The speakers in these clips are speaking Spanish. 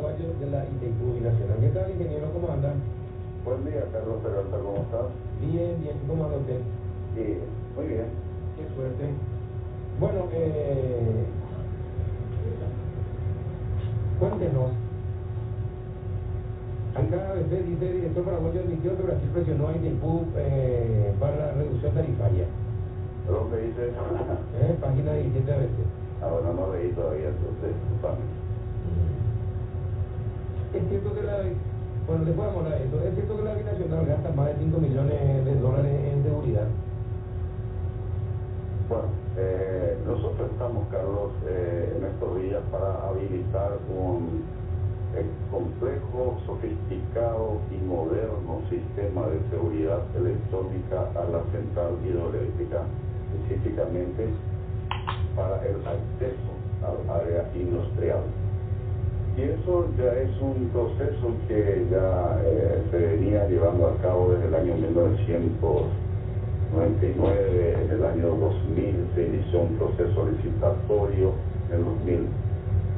paraguayo de la Itaipú Binacional. ¿Qué tal, ingeniero? ¿Cómo anda? Buen día, Carlos Peralta, ¿cómo estás? Bien, bien. ¿Cómo anda usted? Muy bien. Qué suerte. Bueno, cuéntenos. Acá usted dice, el director paraguayo admitió que Brasil presionó a Itaipú para la reducción tarifaria. ¿Dónde dice eso? Página 17 a veces. Bueno, no leí todavía, entonces, disculpame. Es cierto que bueno, le podemos hablar de eso. Es cierto que la binacional gasta más de 5 millones de dólares en seguridad. Bueno, nosotros estamos, Carlos, en estos días para habilitar un complejo, sofisticado y moderno sistema de seguridad electrónica a la central hidroeléctrica, específicamente para el acceso al área industrial. Y eso ya es un proceso que ya se venía llevando a cabo desde el año 1999, en el año 2000 se inició un proceso licitatorio, en el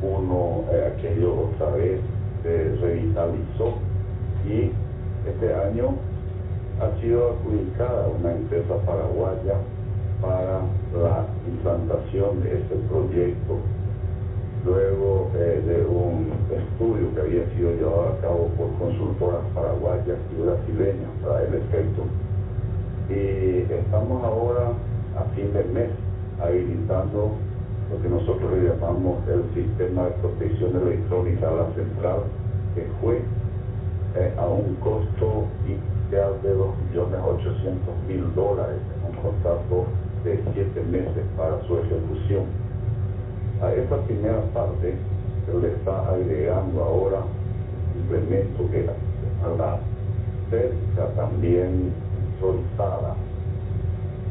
2001 aquello otra vez se revitalizó y este año ha sido adjudicada una empresa paraguaya para la implantación de este proyecto, luego de un estudio que había sido llevado a cabo por consultoras paraguayas y brasileñas para el efecto. Y estamos ahora a fin de mes habilitando lo que nosotros le llamamos el sistema de protección electrónica a la central, que fue a un costo inicial de $2.800.000, un contrato de 7 meses para su ejecución. A esa primera parte se le está agregando ahora un implemento que la cerca también soltada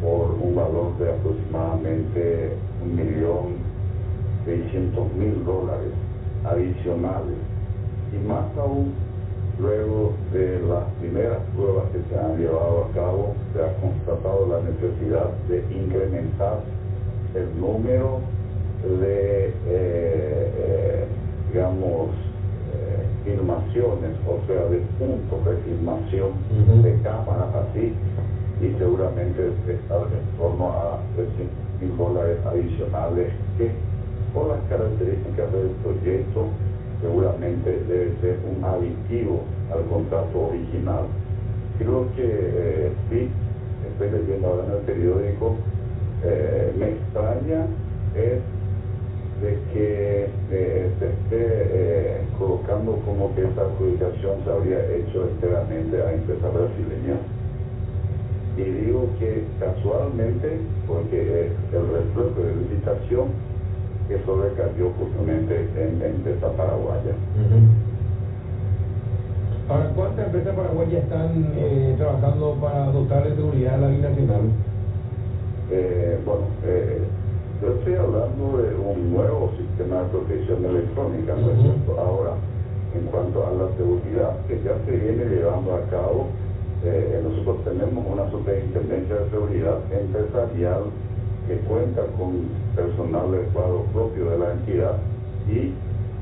por un valor de aproximadamente $1.600.000 adicionales, y más aún luego de las primeras pruebas que se han llevado a cabo se ha constatado la necesidad de incrementar el número de filmaciones, o sea, de puntos de filmación de cámaras así, y seguramente está en torno a $300.000 adicionales, que por las características del proyecto seguramente debe ser un aditivo al contrato original. Creo que sí, estoy leyendo ahora en el periódico, me extraña es de que se esté colocando como que esta adjudicación se habría hecho enteramente a empresas brasileñas. Y digo que casualmente, porque el reflejo de licitación, eso recayó justamente en la empresa paraguaya. Ahora, ¿cuántas empresas paraguayas están trabajando para dotar de seguridad a la binacional? Yo estoy hablando de un nuevo sistema de protección electrónica, ¿no es cierto? Ahora, en cuanto a la seguridad que ya se viene llevando a cabo, nosotros tenemos una superintendencia de seguridad empresarial que cuenta con personal de cuadro propio de la entidad, y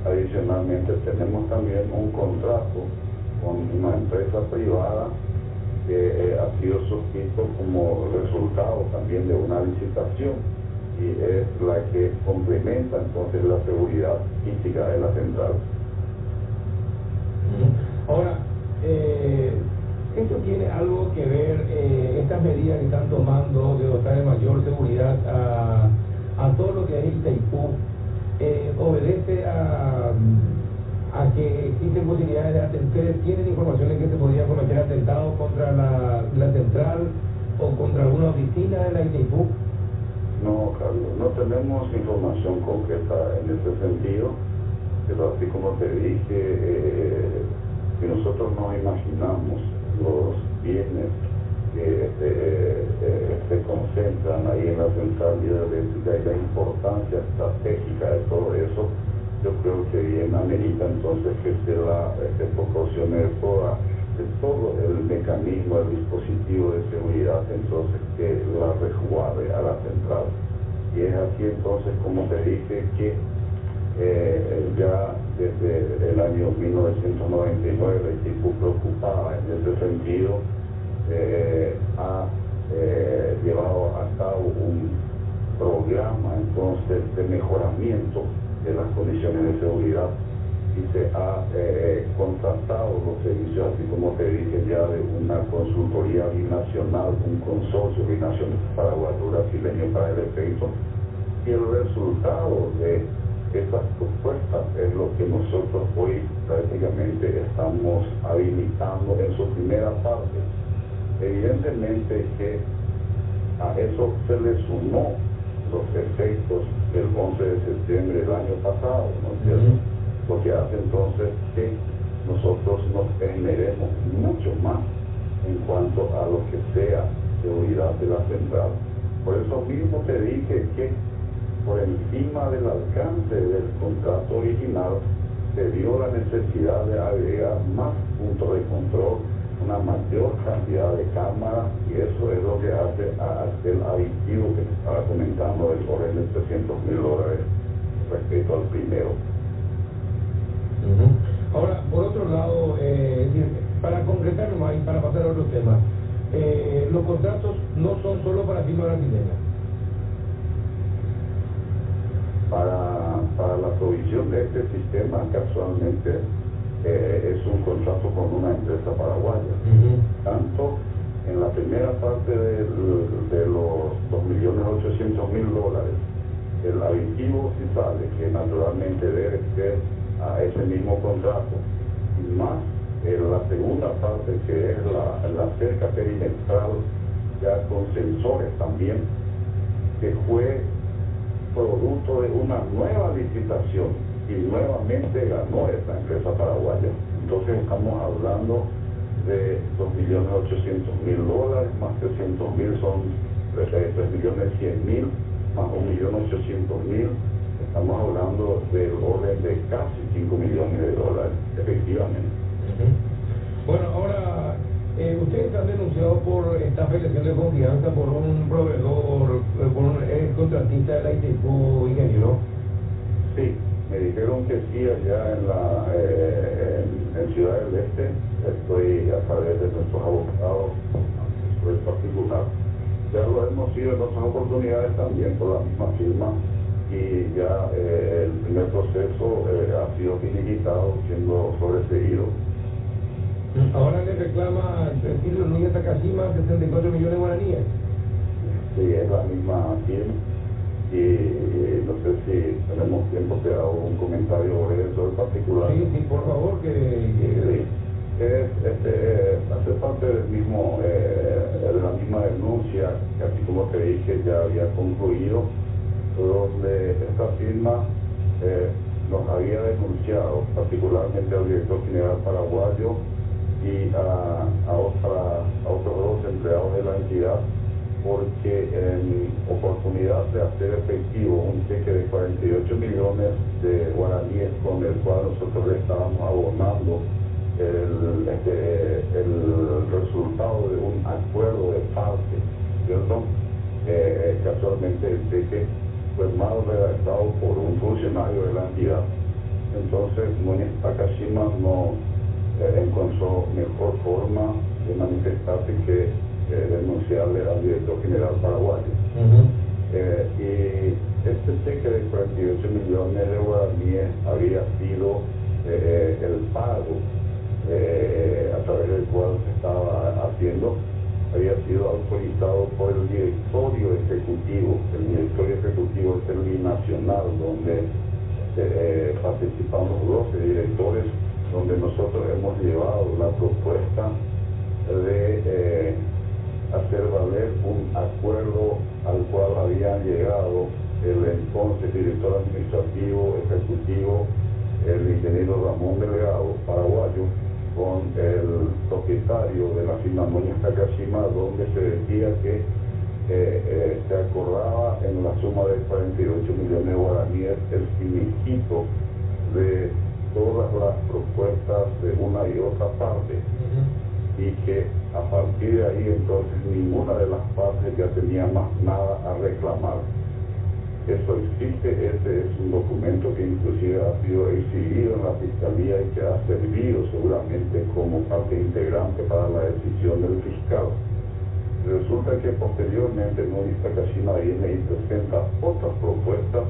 adicionalmente tenemos también un contrato con una empresa privada que ha sido suscrito como resultado también de una licitación, y es la que complementa entonces la seguridad física de la central. Ahora, ¿esto tiene algo que ver, estas medidas que están tomando de dotar de mayor seguridad a todo lo que es Itaipú, obedece a que existen posibilidades de atentados? ¿Tienen informaciones que se podrían cometer atentados contra la central o contra alguna oficina de la Itaipú? No, Carlos, no tenemos información concreta en ese sentido, pero así como te dije, si nosotros no imaginamos los bienes que se concentran ahí en la central hidroeléctrica y la importancia estratégica de todo eso, yo creo que bien amerita entonces que se proporcione de todo el mecanismo, el dispositivo de seguridad, entonces que la resguarde a la central. Y es así entonces, como te dije, que Ya desde el año 1999 la ITIPU, preocupada en ese sentido, ha llevado a cabo un programa entonces de mejoramiento de las condiciones de seguridad y se ha contratado los servicios, así como te dije ya, de una consultoría binacional, un consorcio binacional paraguayo-brasileño para el efecto, y el resultado de estas propuestas es lo que nosotros hoy prácticamente estamos habilitando en su primera parte. Evidentemente que a eso se le sumó los efectos del 11 de septiembre del año pasado, ¿no es cierto? Lo que hace entonces que nosotros nos esmeremos mucho más en cuanto a lo que sea seguridad de la central. Por eso mismo te dije que por encima del alcance del contrato original se vio la necesidad de agregar más puntos de control, una mayor cantidad de cámaras, y eso es lo que hace a aquel aditivo que te estaba comentando del orden de $300.000 respecto al primero. Ahora, por otro lado, para concretar más y para pasar a otro tema, los contratos no son solo para firma brasileña. Para la provisión de este sistema, casualmente, es un contrato con una empresa paraguaya. Tanto en la primera parte de los $2.800.000, el aditivo sí sale, que naturalmente debe ser a ese mismo contrato, y más la segunda parte, que es la cerca perimetral, ya con sensores también, que fue producto de una nueva licitación y nuevamente ganó esta empresa paraguaya. Entonces estamos hablando de $2.800.000 más $300.000 son 3.100.000 más $1.800.000. Estamos hablando del orden de casi $5 millones, efectivamente. Bueno, ahora, ustedes han denunciado por esta afectación de confianza por un proveedor, por un contratista de la ITIPU, ingeniero. Sí, me dijeron que sí allá en Ciudad del Este. Estoy a través de nuestros abogados, en particular. Ya lo hemos sido en otras oportunidades también por la misma firma, y ya el primer proceso ha sido finiquitado, siendo sobreseído. Ahora le reclama Cecilio Núñez Takashima 64 millones de guaraníes. Sí, es la misma firma, y no sé si tenemos tiempo, te hago un comentario sobre eso en particular. Sí, por favor, Sí. Hace parte del mismo, de la misma denuncia, que así como te dije ya había concluido, donde esta firma nos había denunciado particularmente al director general paraguayo y a otros dos empleados de la entidad, porque en oportunidad de hacer efectivo un cheque de 48 millones de guaraníes con el cual nosotros le estábamos abonando el resultado de un acuerdo de parte, ¿cierto? Casualmente el cheque fue mal redactado por un funcionario de la entidad. Entonces Núñez Takashima no encontró mejor forma de manifestarse que denunciarle al director general paraguayo. Y este cheque de 48 millones de guaraníes había sido el pago a través del cual se estaba haciendo, había sido autorizado por el directorio ejecutivo. El directorio ejecutivo es el binacional, donde participamos 12 directores, donde nosotros hemos llevado la propuesta de hacer valer un acuerdo al cual habían llegado el entonces director administrativo ejecutivo, el ingeniero Ramón Delgado, paraguayo, con el propietario de la firma Núñez Takashima, donde se decía que se acordaba en la suma de 48 millones de guaraníes el finiquito de todas las propuestas de una y otra parte, y que a partir de ahí entonces ninguna de las partes ya tenía más nada a reclamar. Eso existe, ese es un documento que inclusive ha sido exhibido en la Fiscalía y que ha servido seguramente como parte integrante para la decisión del fiscal. Resulta que posteriormente Nuri Takashima viene y presenta otras propuestas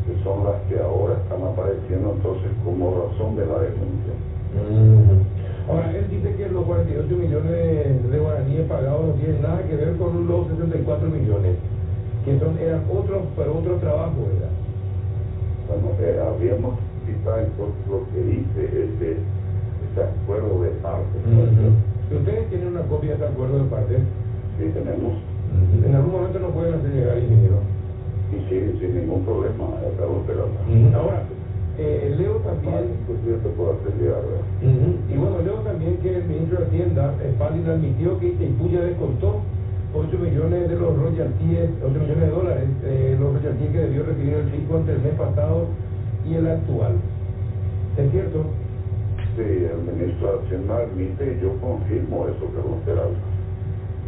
que son las que ahora están apareciendo entonces como razón de la denuncia. Ahora, él dice que los 48 millones de guaraníes pagados no tienen nada que ver con los 64 millones, que eran otros, pero otro trabajo, ¿verdad? Bueno, habríamos quizá entonces lo que dice ese acuerdo de parte. ¿Ustedes tienen una copia de ese acuerdo de parte? Sí, tenemos. En algún momento nos pueden hacer llegar, ingeniero. Y sí, sin ningún problema, Carlos Peralta. Ahora, leo también... Inclusive te puedo hacer llegar, ¿verdad? Y bueno, leo también que el ministro de Hacienda, Palin, admitió que Itaipú ya descontó 8 millones de los royalties, 8 millones de dólares, los royalties que debió recibir el fisco entre el mes pasado y el actual. ¿Es cierto? Sí, el ministro de Hacienda admite y yo confirmo eso, Carlos Peralta.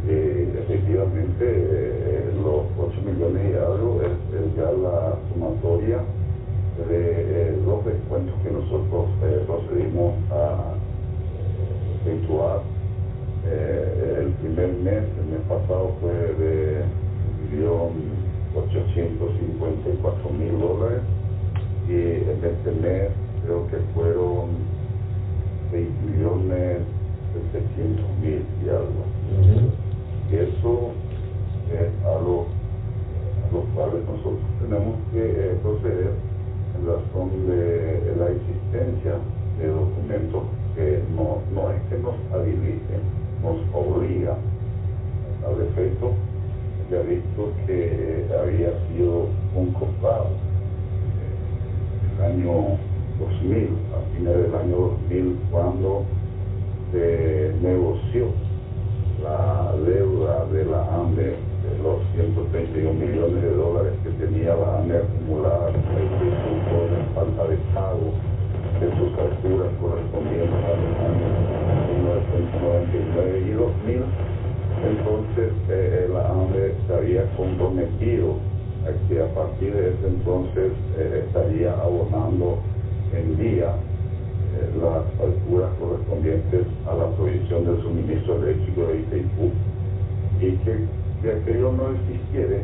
Efectivamente, los 8 millones y algo es ya la sumatoria de los descuentos que nosotros procedimos a efectuar. El primer mes, el mes pasado, fue de 1.854.000 dólares y en este mes creo que fueron 6.700.000 y algo. Y eso es a los cuales nosotros tenemos que proceder en razón de la existencia de documentos que no es que nos habiliten, nos obliga. Al efecto, ya visto que había sido comprado el año 2000, a fines del año 2000, cuando se negoció la deuda de la ANDE, de los 131 millones de dólares que tenía la ANDE acumulada por falta de pago de sus facturas correspondientes a los años 1999 y 2000. Entonces la ANDE se había comprometido a que a partir de ese entonces estaría abonando en día las facturas correspondientes a la provisión del suministro eléctrico de Itaipú, y que si aquello no existiera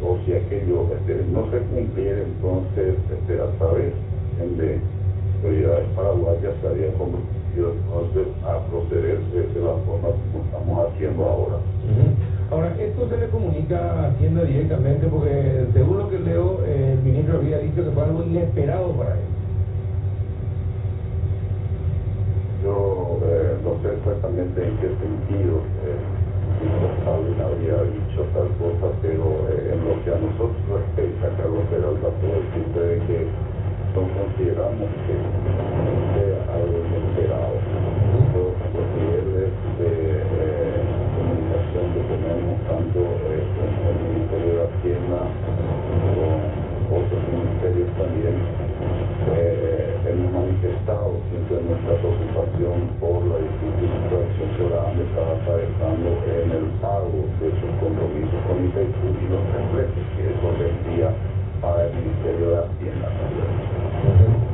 o si aquello no se cumpliera, entonces a través de autoridades paraguayas se había comprometido entonces a proceder de la forma como estamos haciendo ahora. Ahora, esto se le comunica a Hacienda directamente porque según lo que leo, el ministro había dicho que fue algo inesperado para él. Yo no sé exactamente en qué sentido alguien habría dicho tal cosa, pero en lo que a nosotros respecta, Carlos Peralta, puedo decirte de que no consideramos que sea algo inesperado. Los niveles de comunicación que tenemos tanto con el Ministerio de Hacienda, con otros ministerios también, hemos manifestado siempre nuestra preocupación por la difícil situación que la ANDE está atravesando en el pago de sus compromisos con Itaipú y los reflejos que eso vendría para el Ministerio de Hacienda también.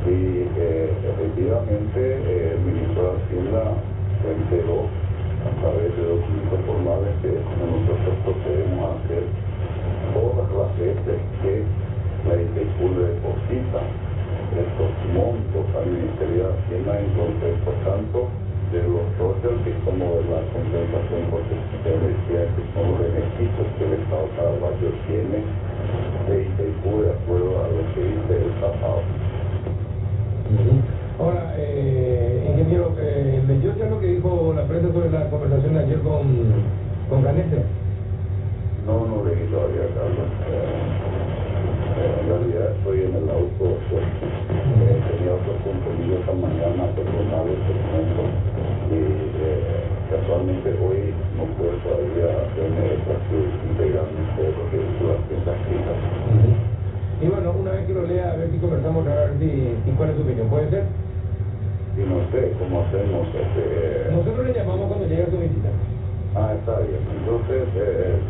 Y efectivamente el ministro de Hacienda se enteró a través de documentos formales que nosotros procedemos a hacer todas las veces que la Itaipú le deposita estos montos al Ministerio de Hacienda, entonces por tanto de los royalties como de la compensación por energía, que son los beneficios que el Estado paraguayo tiene de Itaipú de acuerdo a lo que dice el tratado. Ahora, ingeniero, ¿leyó ya lo que dijo la prensa sobre la conversación de ayer con Canete? No leí todavía, Carlos. En realidad estoy en el auto, tenía otros compromisos esta mañana personales, por ejemplo, y casualmente hoy no puedo todavía hacerme integralmente lo que es las piezas escritas. Y bueno, una vez que lo lea, a ver si conversamos, a ver si cuál es su opinión, ¿puede ser? Y no sé cómo hacemos. Nosotros le llamamos cuando llega a su visita. Ah, está bien. Entonces,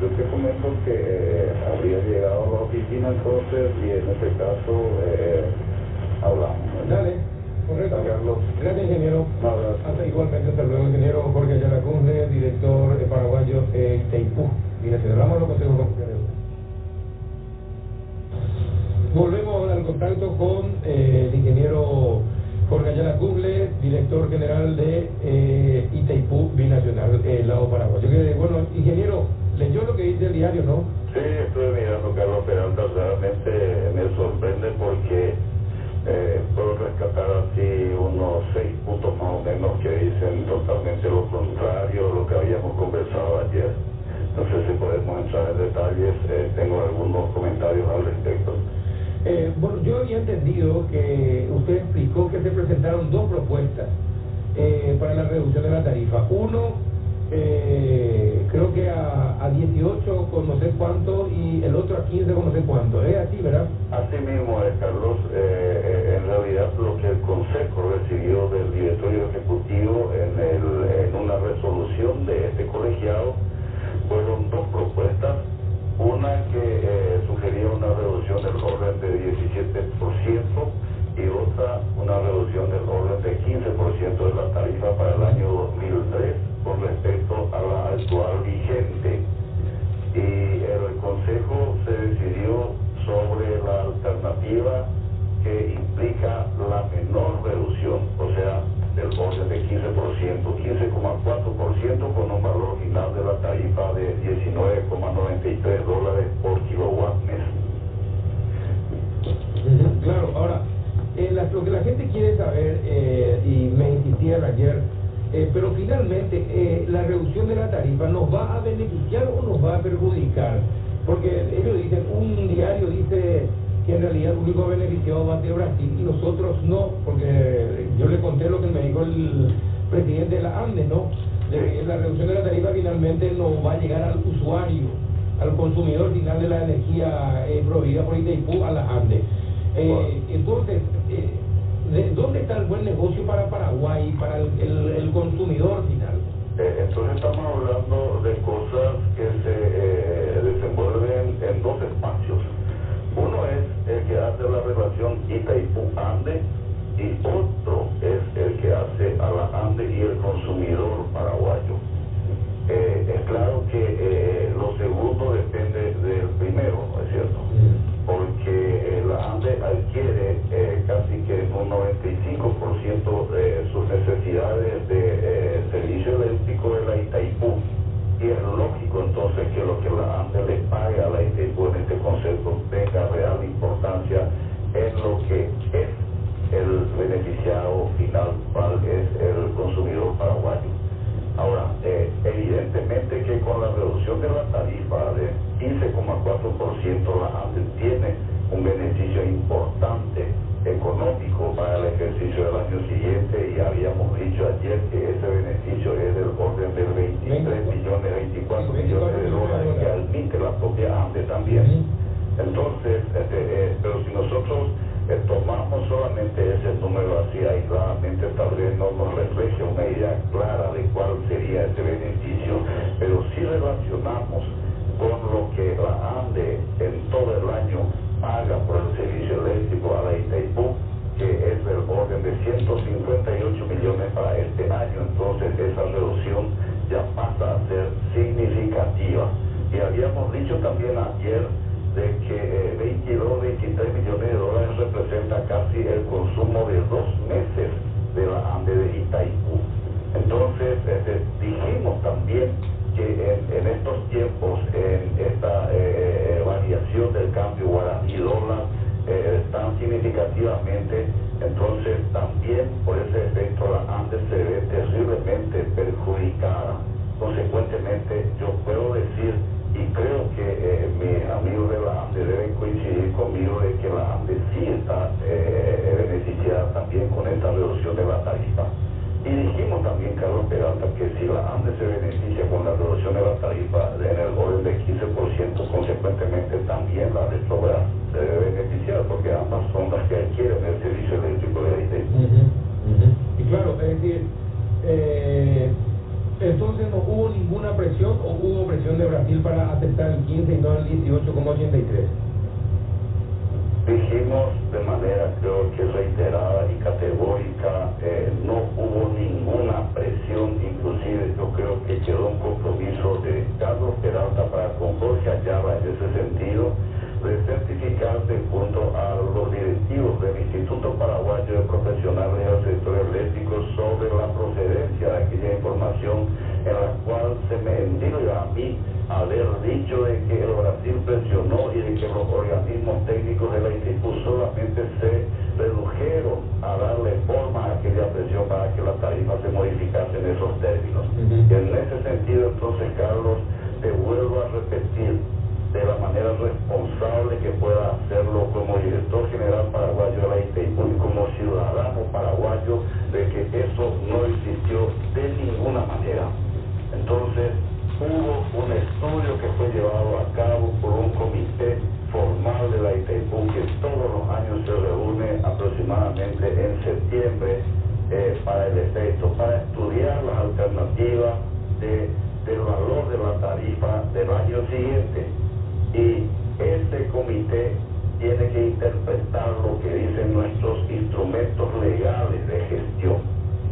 yo te comento que habría llegado a la oficina entonces y en este caso hablamos. Dale, correcto. Carlos. Gracias, ingeniero. Nada. Hasta igualmente, hasta luego, ingeniero Jorge Ayala Cunle, director paraguayo de Itaipú. Mira, cerramos los consejos comerciales. Volvemos al contacto con el ingeniero Jorge Ayala Cunle, director general de Itaipú Binacional, el lado paraguayo. Bueno, ingeniero, leyó lo que dice el diario, ¿no? Sí, estuve mirando, Carlos Peralta, realmente me sorprende porque puedo rescatar así unos 6 puntos más o menos que dicen totalmente lo contrario a lo que habíamos conversado ayer. No sé si podemos entrar en detalles, tengo algunos comentarios al respecto. Bueno, yo había entendido que usted explicó que se presentaron dos propuestas para la reducción de la tarifa. Uno, creo que a 18 con no sé cuánto y el otro a 15 con no sé cuánto. ¿Es así, verdad? Así mismo, Carlos. En realidad lo que el Consejo recibió del Directorio Ejecutivo en una resolución de este colegiado fueron dos propuestas. Una que sugería una reducción del orden de 17% y otra una reducción del orden de 15% de la tarifa para el año 2003 con respecto a la actual vigente. Y el Consejo se decidió sobre la alternativa que implica la menor reducción, o sea, del orden de 15%, 15,4% con un valor final de la tarifa de $19,93 por kilowatt mes. Claro, ahora, lo que la gente quiere saber, y me insistían ayer, pero finalmente la reducción de la tarifa ¿nos va a beneficiar o nos va a perjudicar? Porque ellos dicen, un diario dice que en realidad el único beneficiado va a ser Brasil y nosotros no, porque yo le conté lo que me dijo el presidente de la ANDE, ¿no? De que la reducción de la tarifa finalmente no va a llegar al usuario, al consumidor final de la energía proveída por Itaipú a la ANDE. Entonces, ¿dónde está el buen negocio para Paraguay, para el consumidor final? Entonces estamos hablando de cosas que se desenvuelven en dos espacios. Uno es el que hace la relación Itaipú-Ande y otro es el que hace a la ANDE y el consumidor paraguayo. Es claro que lo segundo depende del primero, ¿no es cierto? Porque la ANDE adquiere casi que en un 95% sus necesidades de servicio eléctrico de la Itaipú. Y es lógico entonces que lo que la ANDE le pague a la Itaipú en este concepto tenga real importancia en lo que es el beneficiado final, cual es el consumidor paraguayo. Ahora, evidentemente que con la reducción de la tarifa de 15,4% la ANDE tiene un beneficio importante económico para el ejercicio del año siguiente y habíamos dicho ayer que ese beneficio es del orden del 24 millones de dólares que admite la propia ANDE también. Entonces, pero si nosotros tomamos solamente ese número así aisladamente, tal vez no nos refleje una idea clara de cuál sería ese beneficio, pero si relacionamos con lo que la ANDE en todo el año paga por el servicio eléctrico a la Itaipú, que es del orden de 158 millones para este año, entonces esa reducción ya pasa a ser significativa. Y habíamos dicho también ayer de que 22, 23 millones de dólares representa casi el consumo de 2 meses de la ANDE de Itaipú. Entonces dijimos también que en estos tiempos, en esta variación del cambio guaraní-dólar tan significativamente, entonces también por ese efecto la ANDE se ve terriblemente perjudicada. Consecuentemente, yo puedo decir, y creo que mis amigos de la ANDE deben coincidir conmigo de que la ANDE sí está beneficiada también con esta reducción de la tarifa. Y dijimos también, Carlos Peralta, que si la ANDE se beneficia con la reducción de la tarifa en el orden de 15%, consecuentemente también la Retrobras se debe beneficiar, porque ambas son las que adquieren el servicio eléctrico de la Itaipú. Y claro, es decir, Entonces no hubo ninguna presión o hubo presión de Brasil para aceptar el 15 y no el 18,83. Dijimos de manera creo que reiterada y categórica, no hubo ninguna presión, inclusive yo creo que quedó un compromiso de Carlos Peralta para con Jorge Ayala en ese sentido, de certificarse junto a los directivos del Instituto Paraguayo de Profesionales del Sector Eléctrico sobre la procedencia de aquella información en la cual se me endilga a mí haber dicho de que el Brasil presionó y de que los organismos técnicos de la ITIPU solamente se redujeron a darle forma a aquella presión para que la tarifa se modificase en esos términos. Y en ese sentido, entonces, Carlos, te vuelvo a repetir, de la manera responsable que pueda hacerlo como director general paraguayo de la ITIPU y como ciudadano paraguayo, de que eso no existió de ninguna manera. Entonces, hubo un estudio que fue llevado a cabo por un comité formal de la ITIPU que todos los años se reúne aproximadamente en septiembre para el efecto, para estudiar las alternativas del valor de la tarifa del año siguiente. Y este comité tiene que interpretar lo que dicen nuestros instrumentos legales de gestión,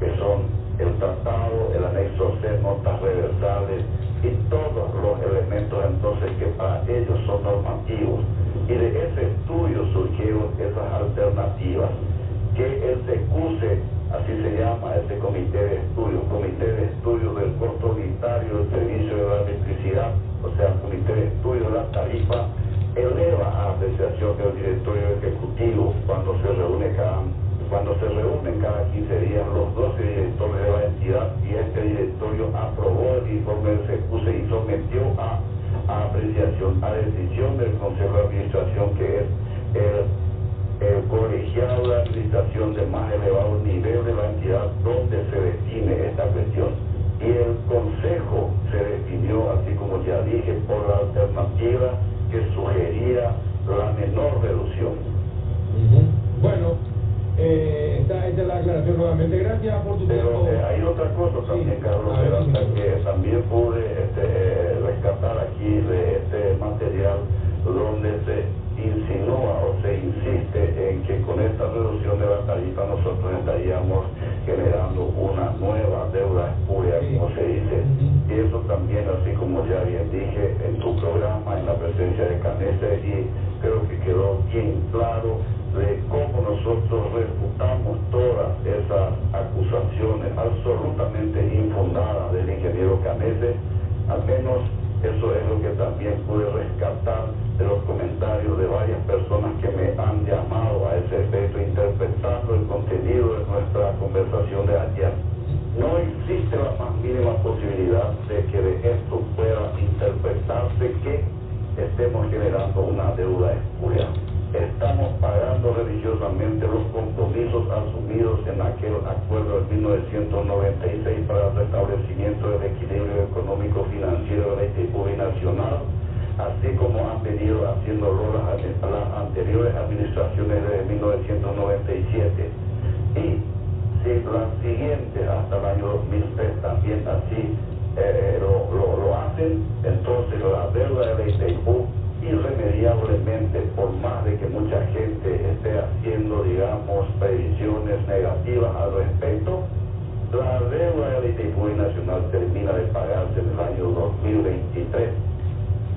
que son el tratado, el anexo C, notas reversales y todos los elementos entonces que para ellos son normativos. Y de ese estudio surgieron esas alternativas, que el SECUSE, así se llama ese comité de estudio del costo unitario del servicio de la electricidad, o sea, el comité de estudio de la tarifa, eleva a apreciación del directorio ejecutivo cuando se reúnen cada 15 días los 12 directores de la entidad, y este directorio aprobó el informe del SECUSE y sometió a apreciación, a decisión del Consejo de Administración, que es el colegiado de administración de más elevado nivel de la entidad, donde se define esta cuestión. Y el Consejo se definió, así como ya dije, por la alternativa que sugería la menor reducción. Bueno, está hecha la aclaración nuevamente. Gracias por tu tiempo. Pero hay otra cosa también, sí, Carlos, que también pude rescatar aquí de este material, donde se insinúa o se insiste en que con esta reducción de la tarifa nosotros estaríamos generando una nueva deuda espuria, como se dice. Y eso también, así como ya bien dije en tu programa, en la presencia de Canese, y creo que quedó bien claro de cómo nosotros refutamos todas esas acusaciones absolutamente infundadas del ingeniero Canese. Al menos eso es lo que también pude rescatar de los comentarios de varias personas que me han llamado a ese efecto, interpretando el contenido de nuestra conversación de ayer. No existe la más mínima posibilidad de que de esto pueda interpretarse que estemos generando una deuda espuria. Estamos pagando religiosamente los compromisos asumidos en aquel acuerdo de 1996 para el restablecimiento del equilibrio económico-financiero de la ITIPU binacional, así como han venido haciéndolo las anteriores administraciones desde 1997. Y si las siguientes, hasta el año 2003, también así lo hacen, entonces la deuda de la ITIPU irremediablemente, por más de que mucha gente esté haciendo, digamos, previsiones negativas al respecto, la deuda de la ITIPU nacional termina de pagarse en el año 2023.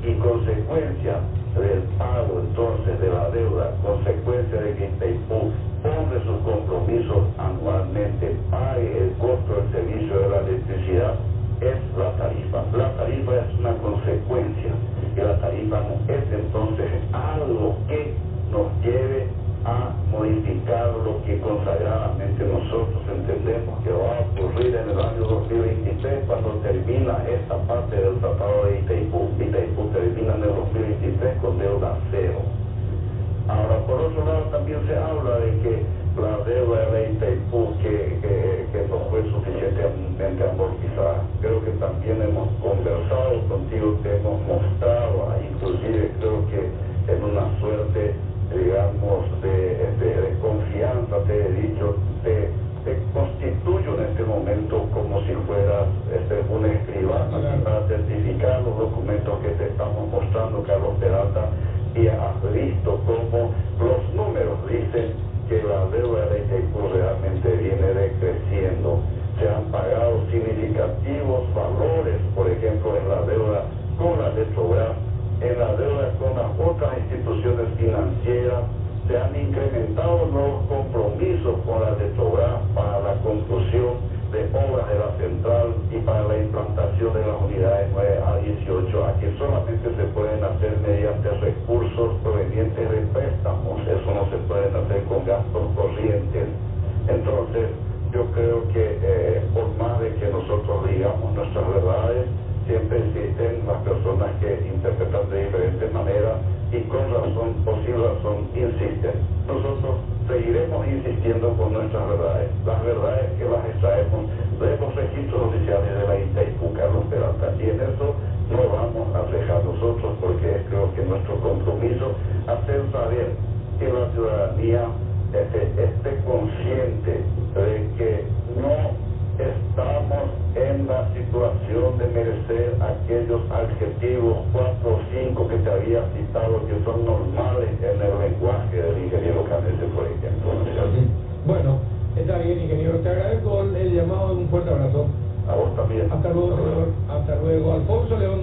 Y consecuencia del pago entonces de la deuda, consecuencia de que ITIPU honre sus compromisos anualmente, pague el costo del servicio de la electricidad, es la tarifa. La tarifa es una consecuencia, y la tarifa no es entonces algo que nos lleve a modificar lo que consagradamente nosotros entendemos que va a ocurrir en el año 2023 cuando termina esta parte del tratado de ITIPU. ITIPU termina en el 2023 con deuda cero. Ahora, por otro lado, también se habla de que la deuda de la ITIPU que no fue suficientemente amortizada. Creo que también hemos conversado contigo, te hemos mostrado, inclusive creo que en una suerte, digamos, de confianza, te he dicho, te constituyo en este momento como si fueras un implementado nuevos compromisos con la Petrobras para la construcción de obras de la central y para la implantación de las unidades 9 a 18, aquí solamente se pueden hacer mediante recursos provenientes de préstamos, eso no se pueden hacer con gastos corrientes. Entonces, yo creo que por más de que nosotros digamos nuestras verdades, siempre existen las personas que interpretan de diferentes maneras y con razón o sin razón insisten. Nosotros seguiremos insistiendo con nuestras verdades, las verdades que las extraemos de los registros oficiales de la Itaipu, Carlos Peralta, y en eso no vamos a dejar nosotros, porque creo que nuestro compromiso hacer saber que la ciudadanía esté consciente de que no estamos en la situación de merecer aquellos adjetivos 4 o 5 que te había citado, que son normales en el lenguaje del ingeniero Canese, por ejemplo. Bueno, está bien, ingeniero, te agradezco el llamado, un fuerte abrazo. A vos también. Hasta luego, señor. Hasta luego. Alfonso León.